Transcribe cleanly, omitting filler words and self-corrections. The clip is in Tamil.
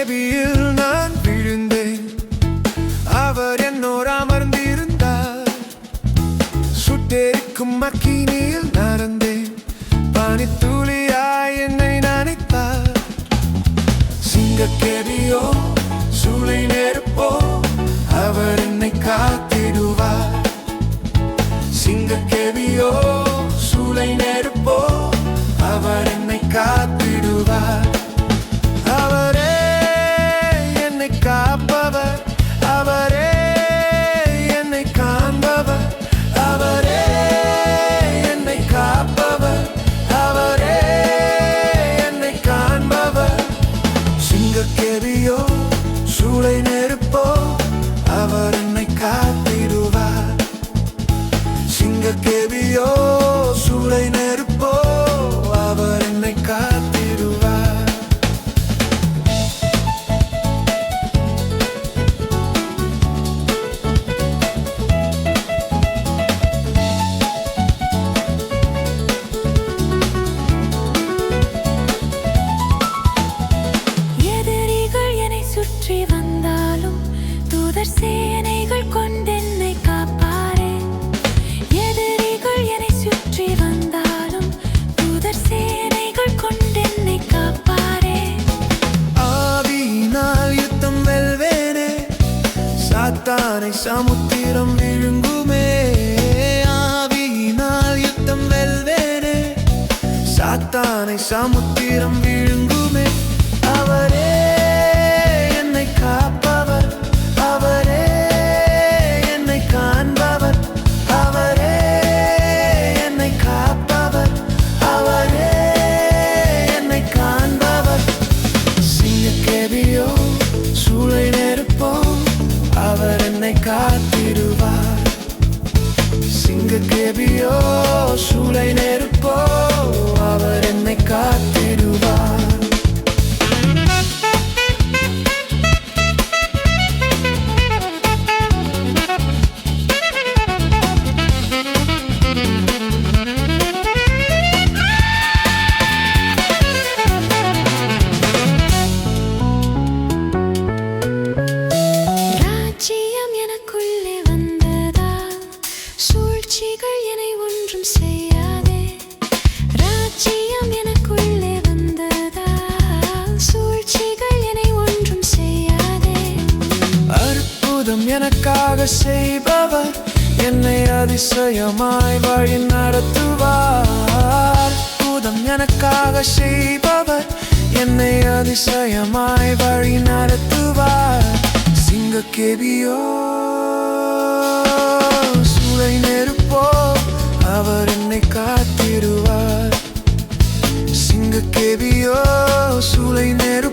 கேபியில் நான் விழுந்தேன். அவர் என்னோடு அமர்ந்திருந்தார். சுட்டெரிக்கும் அக்கினியில் நடந்தேன். பனித்துளியாய் என்னை நனைத்தார். சிங்கக்கேபியோ சூளை நெருப்போ அவர் என்னை காத்திடுவார். சிங்கக்கேபியோ சூளை நெருப்போ அவர் என்னை காத்திடுவார். அவரே என்னை காப்பவர். அவரே என்னை காண்பவர். அவரே என்னை காப்பவர். அவரே என்னை காண்பவர். சிங்கக்கேபியோ சூளை நெருப்போ அவர் என்னை காத்திடுவார். சிங்கக்கேபியோ சூளை நெருப்போ அவர் என்னை காத்திடுவார். எதிரிகள் என்னை சுற்றி வந்தாலும் தூதர் சேனைகள் கொண்டென்னை காப்பாரே. எதிரிகள் என்னை சுற்றி வந்தாலும் தூதர் சேனைகள் கொண்டென்னை காப்பாரே. ஆவியினால் யுத்தம் வெல்வேனே. சாத்தானை சமுத்திரம் விழுங்குமே. ஆவியினால் யுத்தம் வெல்வேனே. சாத்தானை சமுத்திரம் விழுங்குமே. அவரே என்னை காப்பவர். அவரே என்னை காண்பவர். அவரே என்னை காப்பவர். அவரே என்னை காண்பவர். சிங்கக்கேபியோ சூளை நெருப்போ அவர் என்னை காத்திடுவார். சிங்கக்கேபியோ சூளை நெருப்போ அவர் என்னை காத்திடுவார். ராஜ்யம் எனக்குள்ளே வந்ததால் சூழ்ச்சிகள் என்னை ஒன்றும் செய்யாதே. ராஜ்யம் எனக்குள்ளே வந்ததால் சூழ்ச்சிகள் என்னை ஒன்றும் செய்யாதே. அற்புதம் எனக்காக செய்பவர் என்னை அதிசயமாய் வழி நடத்துவார். அற்புதம் எனக்காக செய்பவர் என்னை அதிசயமாய் வழி நடத்துவார். சிங்கக்கேபியோ சூளை நெருப்போ அவர் என்னை காத்திடுவார். சிங்கக்கேபியோ சூளை நெருப்போ